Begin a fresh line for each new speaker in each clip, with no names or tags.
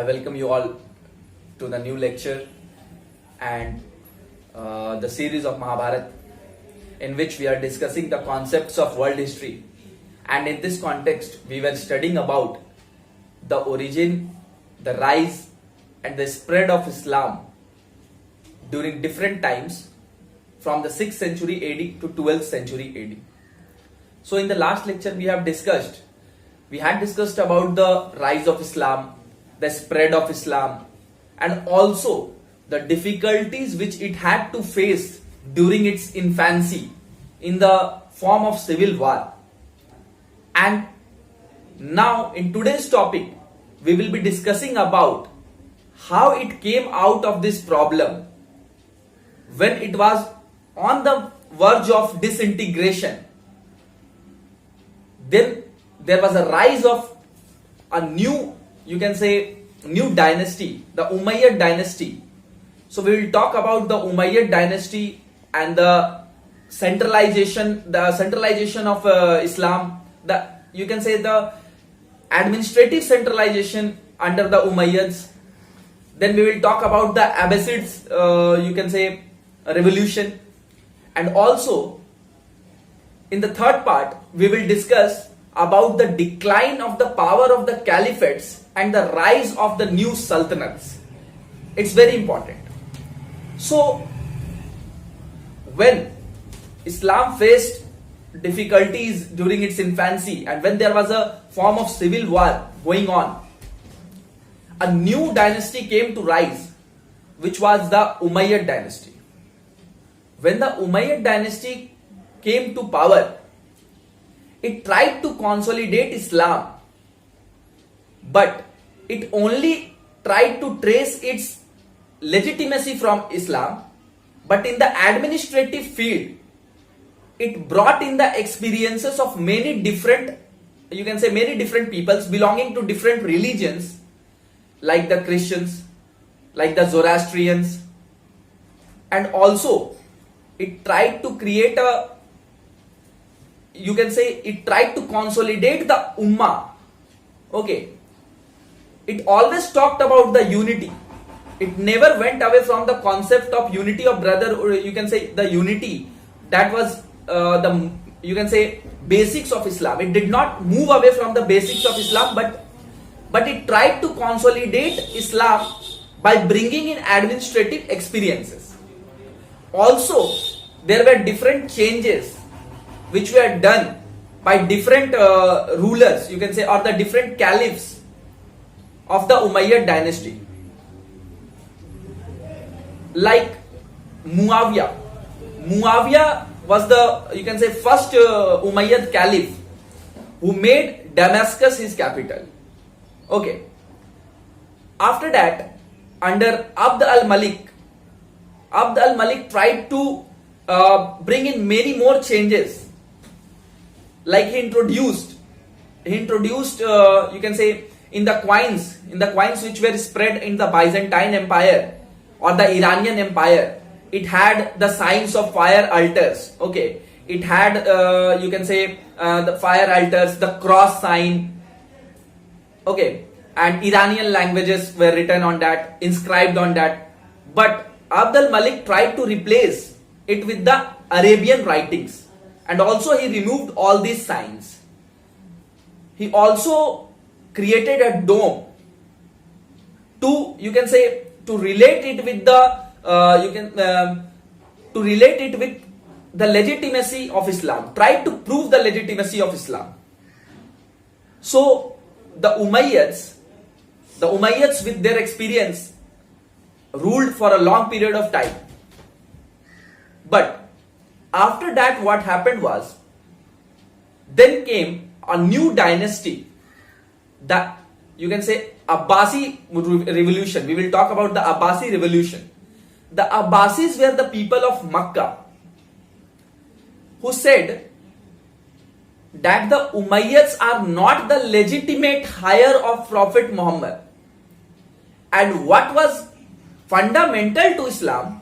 I welcome you all to the new lecture and the series of BHARAT, in which we are discussing the concepts of world history. And in this context, we were studying about the origin, the rise and the spread of Islam during different times from the 6th century AD to 12th century AD. So in the last lecture we had discussed about the rise of Islam, the spread of Islam, and also the difficulties which it had to face during its infancy in the form of civil war. And now in today's topic we will be discussing about how it came out of this problem when it was on the verge of disintegration. Then there was a rise of a new, new dynasty, the Umayyad dynasty. So we will talk about the Umayyad dynasty and the centralization of Islam, the administrative centralization under the Umayyads. Then we will talk about the Abbasids, revolution. And also in the third part we will discuss about the decline of the power of the caliphates and the rise of the new sultanates. It's very important. So when Islam faced difficulties during its infancy and when there was a form of civil war going on, a new dynasty came to rise, which was the Umayyad dynasty. When the Umayyad dynasty came to power, it tried to consolidate Islam, but it only tried to trace its legitimacy from Islam, but in the administrative field it brought in the experiences of many different peoples belonging to different religions, like the Christians, like the Zoroastrians, and also it tried to create it tried to consolidate the Ummah. Okay. It always talked about the unity. It never went away from the concept of unity of brother, or the unity that was basics of Islam. It did not move away from the basics of Islam, but it tried to consolidate Islam by bringing in administrative experiences. Also, there were different changes which were done by different rulers, or the different caliphs of the Umayyad dynasty. Like Muawiyah. Muawiyah was the, first Umayyad caliph who made Damascus his capital. Okay. After that, under Abd al-Malik tried to bring in many more changes. Like he introduced in the coins which were spread in the Byzantine Empire or the Iranian Empire, it had the signs of fire altars. Okay, it had the fire altars, the cross sign. Okay, and Iranian languages were written on that, inscribed on that. But Abd al-Malik tried to replace it with the Arabian writings, and also he removed all these signs. He also created a dome to relate it with the legitimacy of Islam. Tried to prove the legitimacy of Islam. So the Umayyads with their experience ruled for a long period of time. But after that, what happened was, then came a new dynasty, the Abbasi revolution. We will talk about the Abbasi revolution. The Abbasis were the people of Makkah who said that the Umayyads are not the legitimate heir of Prophet Muhammad. And what was fundamental to Islam,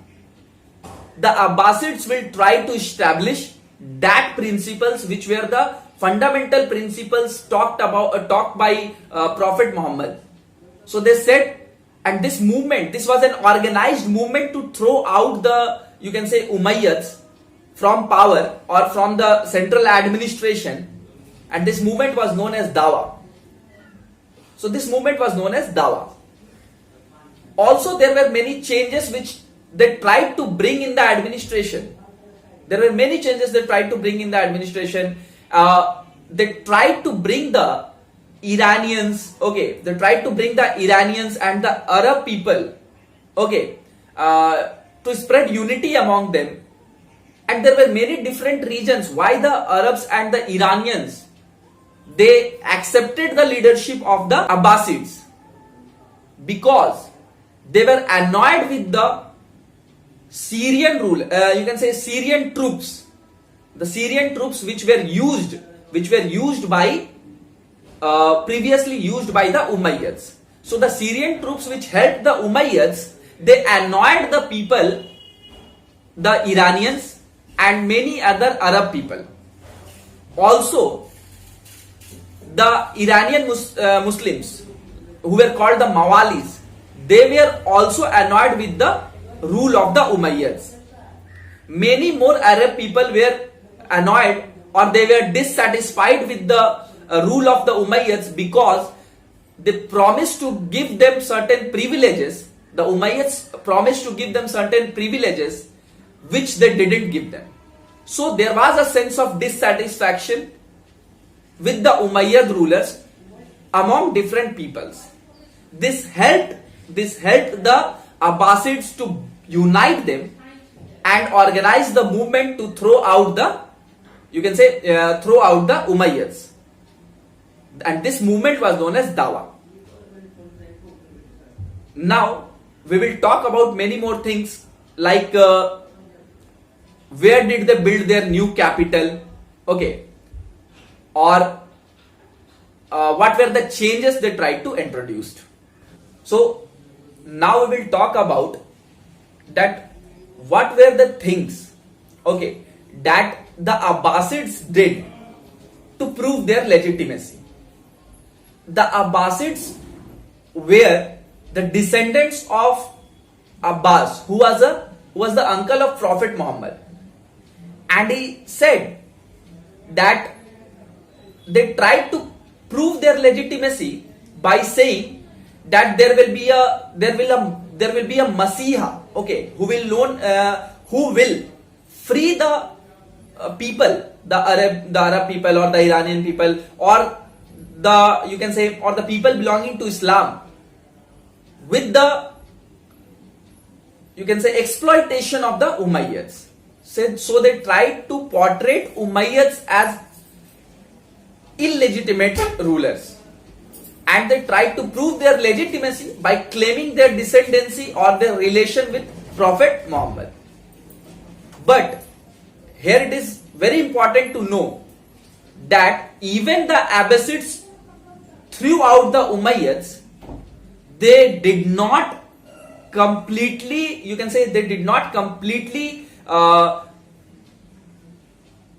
the Abbasids will try to establish that principles which were the fundamental principles talked by Prophet Muhammad. So they said, and this movement, this was an organized movement to throw out the, you can say, Umayyads from power or from the central administration, and this movement was known as Dawa. So this movement was known as Dawa. Also, there were many changes which they tried to bring in the administration. There were many changes they tried to bring in the administration. They tried to bring the Iranians, okay, they tried to bring the Iranians and the Arab people, okay, to spread unity among them. And there were many different reasons why the Arabs and the Iranians, they accepted the leadership of the Abbasids, because they were annoyed with the Syrian rule, you can say Syrian troops, the Syrian troops which were used by previously used by the Umayyads. So the Syrian troops which helped the Umayyads, they annoyed the people, the Iranians and many other Arab people. Also, the Iranian Muslims who were called the Mawalis, they were also annoyed with the rule of the Umayyads. Many more Arab people were annoyed, or they were dissatisfied with the rule of the Umayyads, because they promised to give them certain privileges. The Umayyads promised to give them certain privileges which they didn't give them. So there was a sense of dissatisfaction with the Umayyad rulers among different peoples. This helped the Abbasids to unite them and organize the movement to throw out the, you can say, throw out the Umayyads. And this movement was known as Dawa. Now we will talk about many more things, like where did they build their new capital, okay, or what were the changes they tried to introduce. So now we will talk about that what were the things, okay, that the Abbasids did to prove their legitimacy. The Abbasids were the descendants of Abbas, who was the uncle of Prophet Muhammad, and he said that they tried to prove their legitimacy by saying that there will be a Masiha, okay, who will free the people, the Arab people or the Iranian people, or the, you can say, or the people belonging to Islam, with the, you can say, exploitation of the Umayyads. So they tried to portray Umayyads as illegitimate rulers, and they tried to prove their legitimacy by claiming their descendancy or their relation with Prophet Muhammad. But here it is very important to know that even the Abbasids threw out the Umayyads, they did not completely, you can say, they did not completely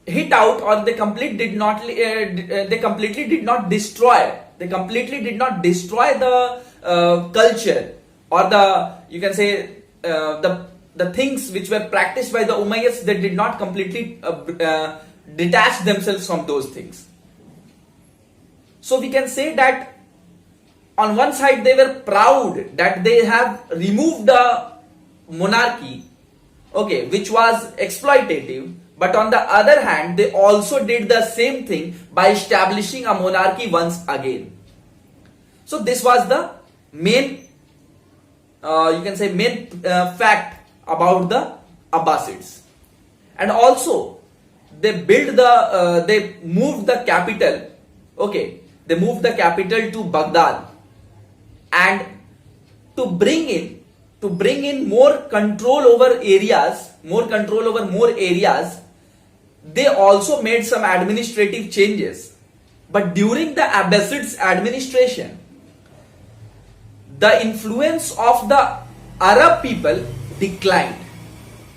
hit out, or they completely did not destroy the culture, or the, you can say, the things which were practiced by the Umayyads. They did not completely detach themselves from those things. So we can say that on one side they were proud that they have removed the monarchy, okay, which was exploitative, but on the other hand they also did the same thing by establishing a monarchy once again. So this was the main, you can say, main fact about the Abbasids. And also they moved the capital, okay, they moved the capital to Baghdad, and to bring in more control over areas, they also made some administrative changes. But during the Abbasids administration, the influence of the Arab people declined.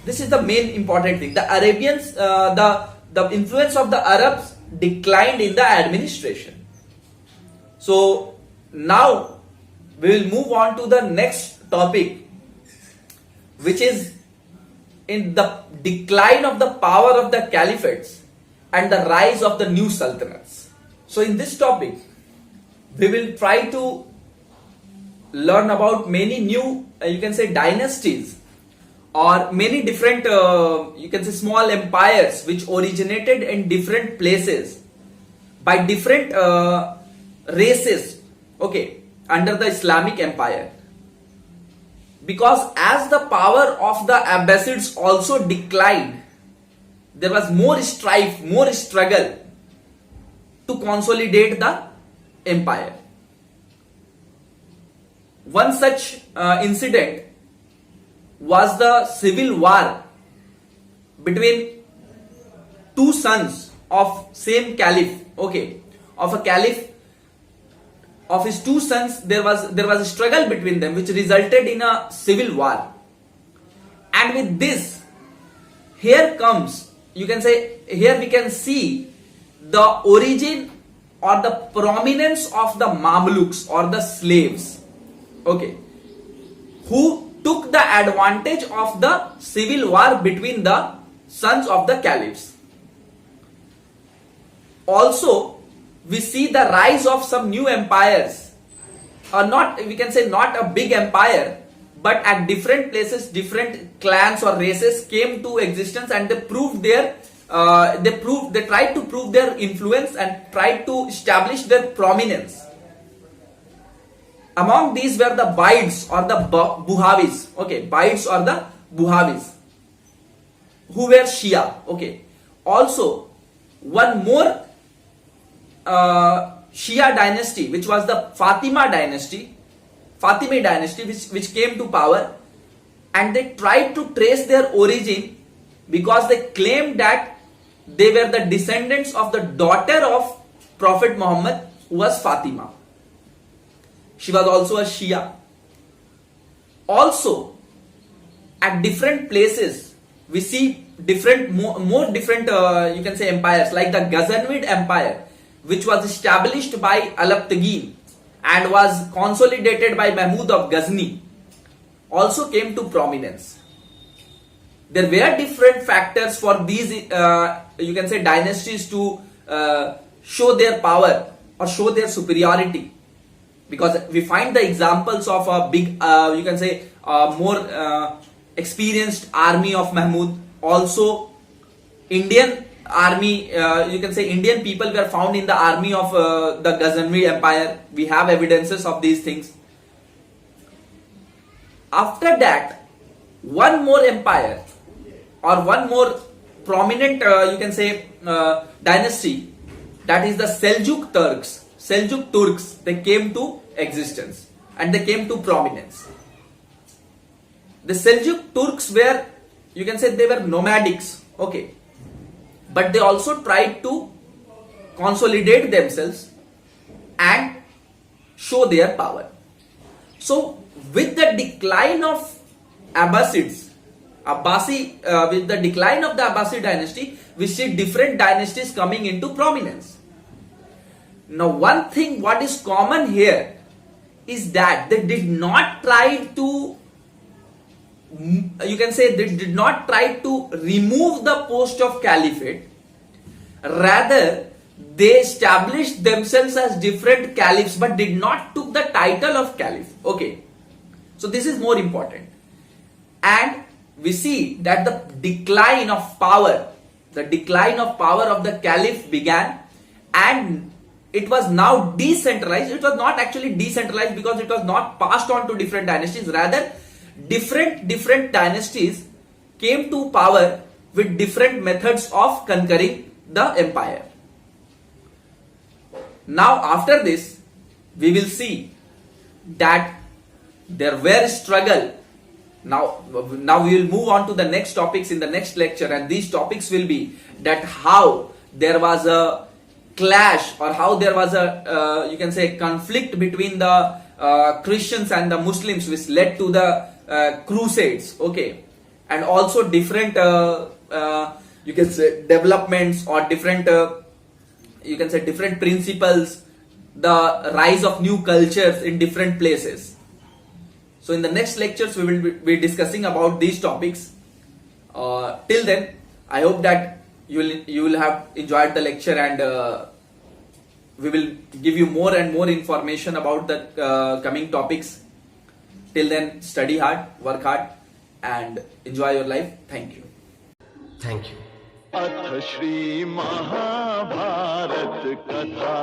This is the main important thing. The Arabians, the influence of the Arabs declined in the administration. So now we will move on to the next topic, which is in the decline of the power of the caliphates and the rise of the new sultanates. So in this topic, we will try to learn about many new, you can say, dynasties, or many different, you can say, small empires which originated in different places by different races, okay, under the Islamic Empire. Because as the power of the Abbasids also declined, there was more strife, more struggle to consolidate the empire. One such incident was the civil war between two sons of same caliph, okay, of a caliph. Of his two sons, there was a struggle between them which resulted in a civil war. And with this, here comes, you can say, here we can see the origin or the prominence of the Mamluks or the slaves, okay, who took the advantage of the civil war between the sons of the caliphs. Also, we see the rise of some new empires, or not, we can say, not a big empire, but at different places different clans or races came to existence, and they proved their they tried to prove their influence and tried to establish their prominence. Among these were the Bides or the Buhavis, okay, Bides or the Buhavis, who were Shia, okay. Also, one more Shia dynasty, which was the Fatimid dynasty, which came to power, and they tried to trace their origin because they claimed that they were the descendants of the daughter of Prophet Muhammad, who was Fatima. She was also a Shia. Also, at different places, we see different, more different, you can say, empires, like the Ghazanvid Empire, which was established by Alaptagin and was consolidated by Mahmud of Ghazni, also came to prominence. There were different factors for these, you can say, dynasties to show their power or show their superiority, because we find the examples of a big, you can say, more experienced army of Mahmud. Also, Indian army, you can say, Indian people were found in the army of the Ghazanvi Empire. We have evidences of these things. After that, one more empire or one more prominent, you can say, dynasty, that is the Seljuk Turks, they came to existence and they came to prominence. The Seljuk Turks were, you can say, they were nomadics, okay, but they also tried to consolidate themselves and show their power. So with the decline of with the decline of the Abbasid dynasty, we see different dynasties coming into prominence. Now, one thing what is common here is that they did not try to, you can say, they did not try to remove the post of caliphate. Rather, they established themselves as different caliphs but did not took the title of caliph. Okay, so this is more important. And we see that the decline of power of the caliph began, and it was now decentralized. It was not actually decentralized because it was not passed on to different dynasties. Rather, different dynasties came to power with different methods of conquering the empire. Now, after this, we will see that there were struggle. Now we will move on to the next topics in the next lecture, and these topics will be that how there was a clash, or how there was a, you can say, conflict between the Christians and the Muslims, which led to the crusades, okay, and also different, you can say, developments or different, you can say, different principles the rise of new cultures in different places. So in the next lectures we will be discussing about these topics. Till then, I hope that you will have enjoyed the lecture, and we will give you more and more information about the coming topics. Till then, study hard, work hard, and enjoy your life. Thank you.
Thank you.
अथ श्री महाभारत कथा।